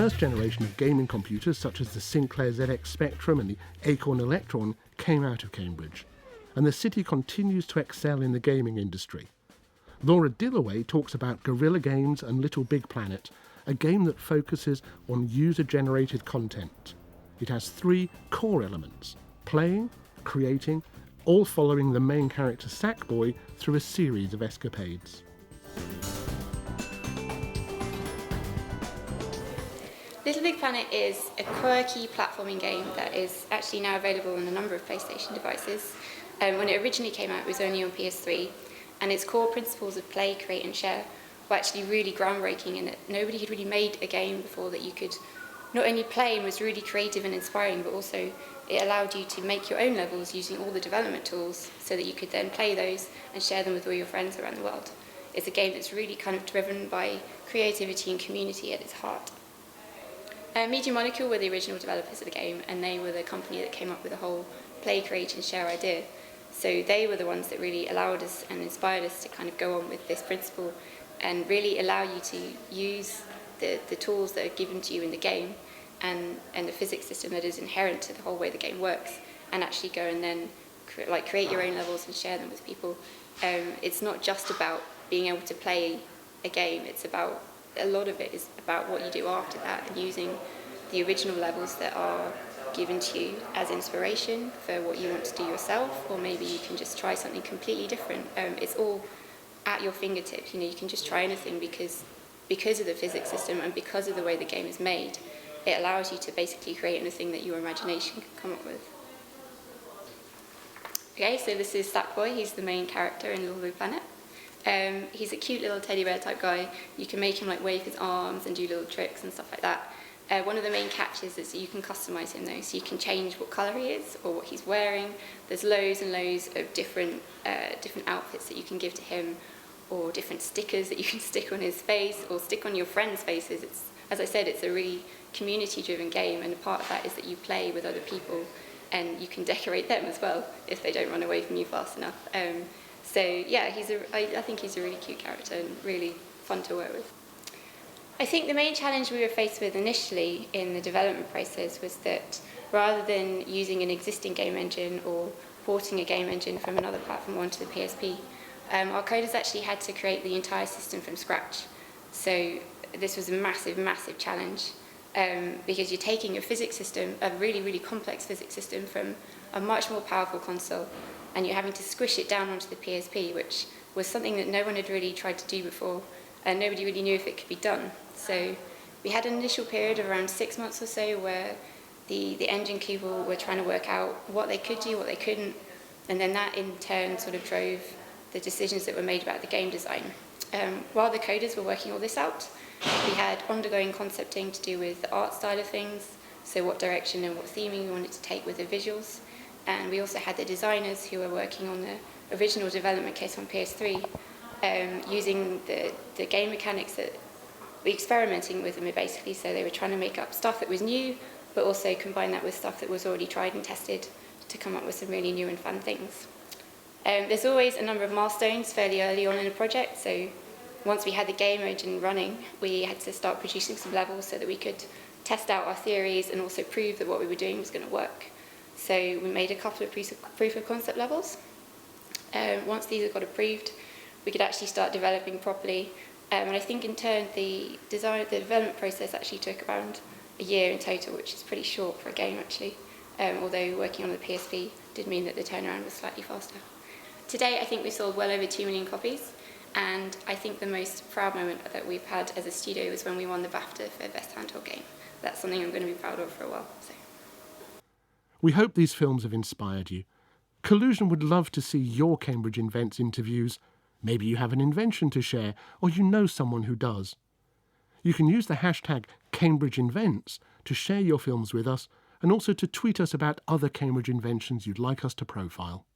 first generation of gaming computers, such as the Sinclair ZX Spectrum and the Acorn Electron, came out of Cambridge, and the city continues to excel in the gaming industry. Laura Dillaway talks about Guerrilla Games and LittleBigPlanet, a game that focuses on user-generated content. It has 3 core elements: playing, creating, all following the main character Sackboy through a series of escapades. LittleBigPlanet is a quirky platforming game that is actually now available on a number of PlayStation devices. When it originally came out, it was only on PS3, and its core principles of play, create and share were actually really groundbreaking in that nobody had really made a game before that you could not only play and was really creative and inspiring, but also it allowed you to make your own levels using all the development tools so that you could then play those and share them with all your friends around the world. It's a game that's really kind of driven by creativity and community at its heart. Media Molecule were the original developers of the game, and they were the company that came up with the whole play, create and share idea. So they were the ones that really allowed us and inspired us to kind of go on with this principle and really allow you to use the tools that are given to you in the game and the physics system that is inherent to the whole way the game works, and actually go and then create your own levels and share them with people. It's not just about being able to play a game, it's about, a lot of it is about what you do after that and using the original levels that are given to you as inspiration for what you want to do yourself, or maybe you can just try something completely different. It's all at your fingertips. You can just try anything because of the physics system and because of the way the game is made. It allows you to basically create anything that your imagination can come up with. Okay, so this is Sackboy. He's the main character in LittleBigPlanet. He's a cute little teddy bear type guy. You can make him wave his arms and do little tricks and stuff like that. One of the main catches is that you can customize him though, so you can change what color he is or what he's wearing. There's loads and loads of different outfits that you can give to him, or different stickers that you can stick on his face or stick on your friends' faces. As I said, it's a really community-driven game, and a part of that is that you play with other people and you can decorate them as well if they don't run away from you fast enough. So yeah, I think he's a really cute character and really fun to work with. I think the main challenge we were faced with initially in the development process was that rather than using an existing game engine or porting a game engine from another platform onto the PSP, our coders actually had to create the entire system from scratch. So this was a massive, massive challenge because you're taking a physics system, a really, really complex physics system from a much more powerful console, and you're having to squish it down onto the PSP, which was something that no one had really tried to do before, and nobody really knew if it could be done. So we had an initial period of around 6 months or so where the engine people were trying to work out what they could do, what they couldn't, and then that in turn sort of drove the decisions that were made about the game design. While the coders were working all this out, we had ongoing concepting to do with the art style of things, so what direction and what theming we wanted to take with the visuals. And we also had the designers who were working on the original development kit on PS3, using the game mechanics that we experimenting with them basically. So they were trying to make up stuff that was new, but also combine that with stuff that was already tried and tested to come up with some really new and fun things. There's always a number of milestones fairly early on in a project, so once we had the game engine running, we had to start producing some levels so that we could test out our theories and also prove that what we were doing was going to work. So we made a couple of proof of concept levels. Once these got approved, we could actually start developing properly. And I think in turn the development process actually took around a year in total, which is pretty short for a game actually. Although working on the PSP did mean that the turnaround was slightly faster. Today I think we've sold well over 2 million copies. And I think the most proud moment that we've had as a studio was when we won the BAFTA for Best Handheld Game. That's something I'm going to be proud of for a while. So. We hope these films have inspired you. Collusion would love to see your Cambridge Invents interviews. Maybe you have an invention to share, or you know someone who does. You can use the hashtag CambridgeInvents to share your films with us, and also to tweet us about other Cambridge inventions you'd like us to profile.